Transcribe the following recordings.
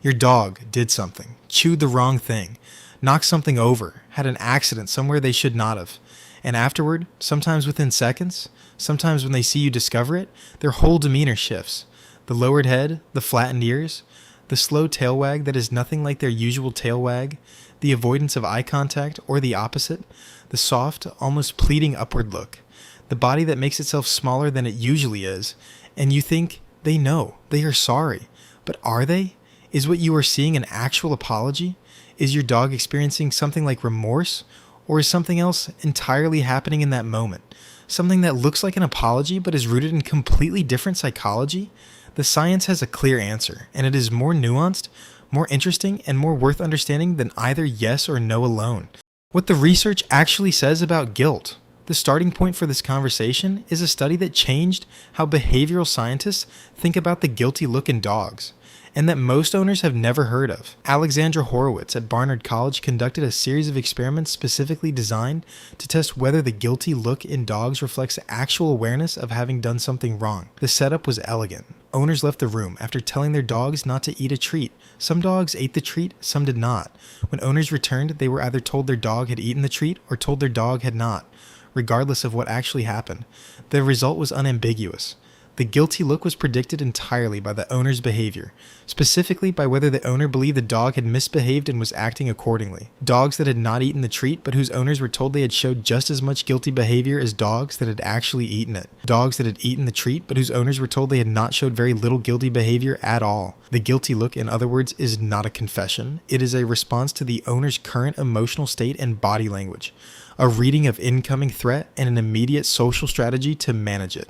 Your dog did something, chewed the wrong thing, knocked something over, had an accident somewhere they should not have. And afterward, sometimes within seconds, sometimes when they see you discover it, their whole demeanor shifts. The lowered head, the flattened ears, the slow tail wag that is nothing like their usual tail wag, the avoidance of eye contact or the opposite, the soft, almost pleading upward look, the body that makes itself smaller than it usually is, and you think they know, they are sorry. But are they? Is what you are seeing an actual apology? Is your dog experiencing something like remorse? Or is something else entirely happening in that moment? Something that looks like an apology but is rooted in completely different psychology? The science has a clear answer, and it is more nuanced, more interesting, and more worth understanding than either yes or no alone. What the research actually says about guilt. The starting point for this conversation is a study that changed how behavioral scientists think about the guilty look in dogs, and that most owners have never heard of. Alexandra Horowitz at Barnard College conducted a series of experiments specifically designed to test whether the guilty look in dogs reflects actual awareness of having done something wrong. The setup was elegant. Owners left the room after telling their dogs not to eat a treat. Some dogs ate the treat, some did not. When owners returned, they were either told their dog had eaten the treat or told their dog had not, regardless of what actually happened. The result was unambiguous. The guilty look was predicted entirely by the owner's behavior, specifically by whether the owner believed the dog had misbehaved and was acting accordingly. Dogs that had not eaten the treat but whose owners were told they had showed just as much guilty behavior as dogs that had actually eaten it. Dogs that had eaten the treat but whose owners were told they had not showed very little guilty behavior at all. The guilty look, in other words, is not a confession. It is a response to the owner's current emotional state and body language, a reading of incoming threat and an immediate social strategy to manage it.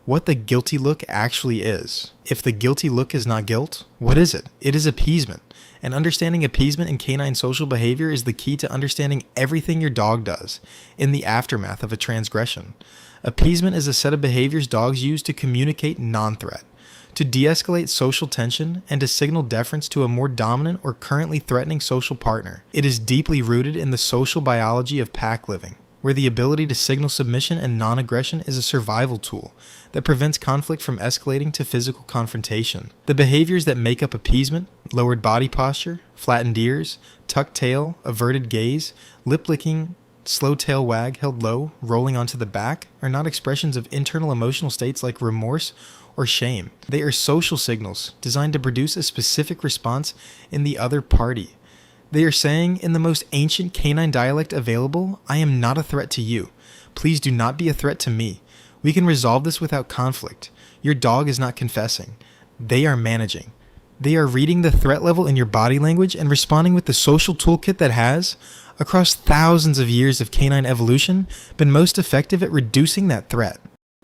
What the guilty look actually is. If the guilty look is not guilt, what is it? It is appeasement. And understanding appeasement in canine social behavior is the key to understanding everything your dog does in the aftermath of a transgression. Appeasement is a set of behaviors dogs use to communicate non-threat, to de-escalate social tension, and to signal deference to a more dominant or currently threatening social partner. It is deeply rooted in the social biology of pack living, where the ability to signal submission and non-aggression is a survival tool that prevents conflict from escalating to physical confrontation. The behaviors that make up appeasement, lowered body posture, flattened ears, tucked tail, averted gaze, lip licking, slow tail wag held low, rolling onto the back, are not expressions of internal emotional states like remorse or shame. They are social signals designed to produce a specific response in the other party. They are saying, in the most ancient canine dialect available, I am not a threat to you. Please do not be a threat to me. We can resolve this without conflict. Your dog is not confessing. They are managing. They are reading the threat level in your body language and responding with the social toolkit that has, across thousands of years of canine evolution, been most effective at reducing that threat.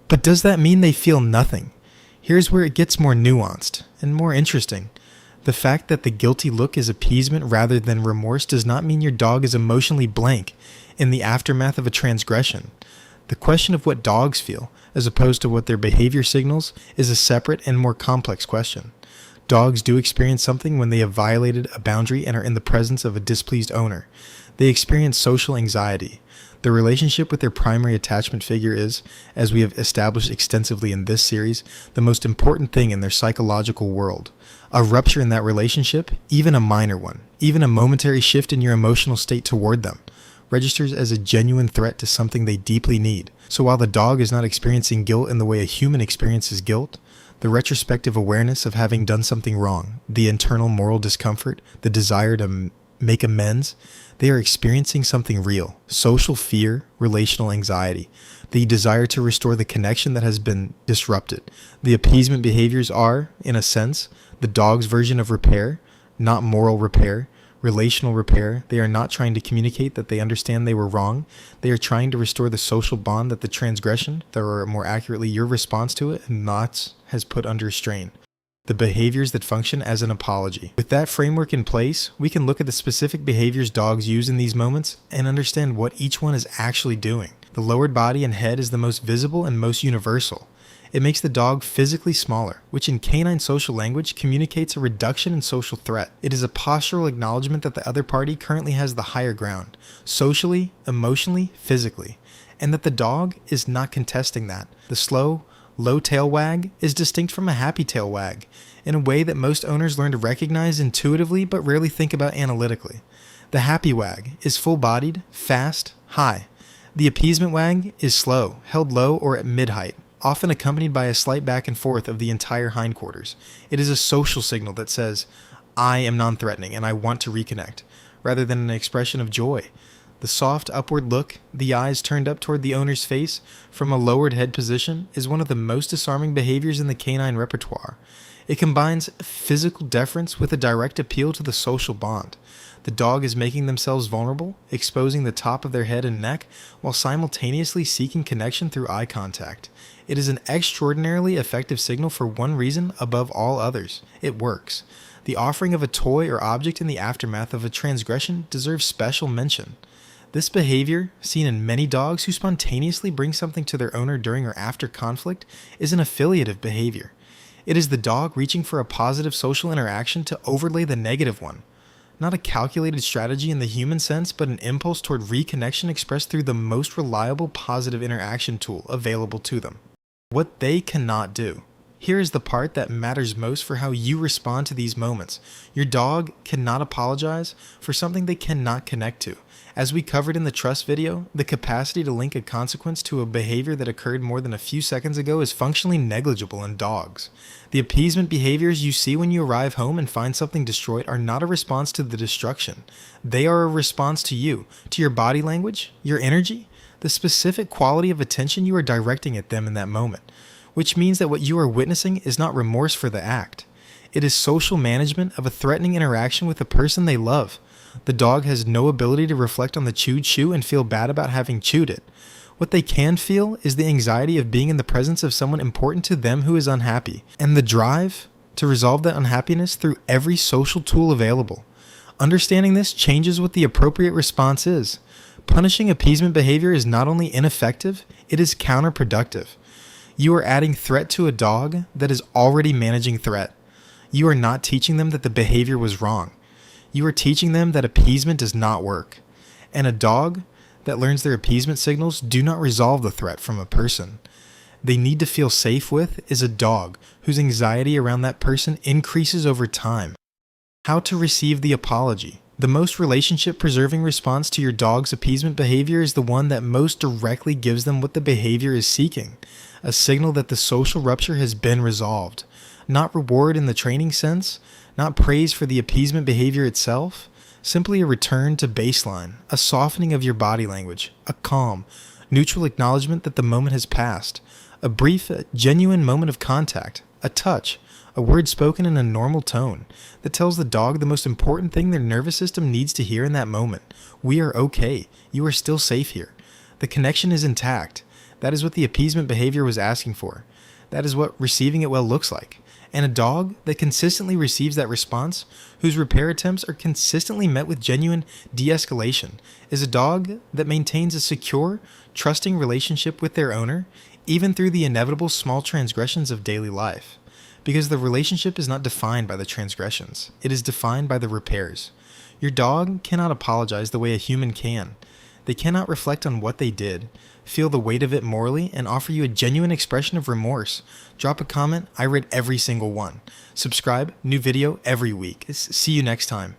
But does that mean they feel nothing? Here's where it gets more nuanced and more interesting. The fact that the guilty look is appeasement rather than remorse does not mean your dog is emotionally blank in the aftermath of a transgression. The question of what dogs feel, as opposed to what their behavior signals, is a separate and more complex question. Dogs do experience something when they have violated a boundary and are in the presence of a displeased owner. They experience social anxiety. The relationship with their primary attachment figure is, as we have established extensively in this series, the most important thing in their psychological world. A rupture in that relationship, even a minor one, even a momentary shift in your emotional state toward them, registers as a genuine threat to something they deeply need. So while the dog is not experiencing guilt in the way a human experiences guilt, the retrospective awareness of having done something wrong, the internal moral discomfort, the desire to make amends, they are experiencing something real. Social fear, relational anxiety, the desire to restore the connection that has been disrupted. The appeasement behaviors are, in a sense, the dog's version of repair, not moral repair, relational repair. They are not trying to communicate that they understand they were wrong. They are trying to restore the social bond that the transgression, or more accurately, your response to it, has put under strain. The behaviors that function as an apology. With that framework in place, we can look at the specific behaviors dogs use in these moments and understand what each one is actually doing. The lowered body and head is the most visible and most universal. It makes the dog physically smaller, which in canine social language communicates a reduction in social threat. It is a postural acknowledgement that the other party currently has the higher ground, socially, emotionally, physically, and that the dog is not contesting that. The slow, Low tail wag is distinct from a happy tail wag in a way that most owners learn to recognize intuitively but rarely think about analytically. The happy wag is full-bodied, fast, high. The appeasement wag is slow, held low or at mid-height, often accompanied by a slight back and forth of the entire hindquarters. It is a social signal that says, I am non-threatening and I want to reconnect, rather than an expression of joy. The soft upward look, the eyes turned up toward the owner's face from a lowered head position, is one of the most disarming behaviors in the canine repertoire. It combines physical deference with a direct appeal to the social bond. The dog is making themselves vulnerable, exposing the top of their head and neck, while simultaneously seeking connection through eye contact. It is an extraordinarily effective signal for one reason above all others. It works. The offering of a toy or object in the aftermath of a transgression deserves special mention. This behavior, seen in many dogs who spontaneously bring something to their owner during or after conflict, is an affiliative behavior. It is the dog reaching for a positive social interaction to overlay the negative one. Not a calculated strategy in the human sense, but an impulse toward reconnection expressed through the most reliable positive interaction tool available to them. What they cannot do. Here is the part that matters most for how you respond to these moments. Your dog cannot apologize for something they cannot connect to. As we covered in the trust video, the capacity to link a consequence to a behavior that occurred more than a few seconds ago is functionally negligible in dogs. The appeasement behaviors you see when you arrive home and find something destroyed are not a response to the destruction. They are a response to you, to your body language, your energy, the specific quality of attention you are directing at them in that moment, which means that what you are witnessing is not remorse for the act. It is social management of a threatening interaction with a person they love. The dog has no ability to reflect on the chewed shoe and feel bad about having chewed it. What they can feel is the anxiety of being in the presence of someone important to them who is unhappy, and the drive to resolve that unhappiness through every social tool available. Understanding this changes what the appropriate response is. Punishing appeasement behavior is not only ineffective, it is counterproductive. You are adding threat to a dog that is already managing threat. You are not teaching them that the behavior was wrong. You are teaching them that appeasement does not work. And a dog that learns their appeasement signals do not resolve the threat from a person they need to feel safe with is a dog whose anxiety around that person increases over time. How to receive the apology. The most relationship-preserving response to your dog's appeasement behavior is the one that most directly gives them what the behavior is seeking, a signal that the social rupture has been resolved. Not reward in the training sense, not praise for the appeasement behavior itself, simply a return to baseline, a softening of your body language, a calm, neutral acknowledgement that the moment has passed, a brief, genuine moment of contact, a touch, a word spoken in a normal tone that tells the dog the most important thing their nervous system needs to hear in that moment. We are okay. You are still safe here. The connection is intact. That is what the appeasement behavior was asking for. That is what receiving it well looks like. And a dog that consistently receives that response, whose repair attempts are consistently met with genuine de-escalation, is a dog that maintains a secure, trusting relationship with their owner, even through the inevitable small transgressions of daily life. Because the relationship is not defined by the transgressions, it is defined by the repairs. Your dog cannot apologize the way a human can. They cannot reflect on what they did, feel the weight of it morally, and offer you a genuine expression of remorse. Drop a comment, I read every single one. Subscribe, new video every week. See you next time.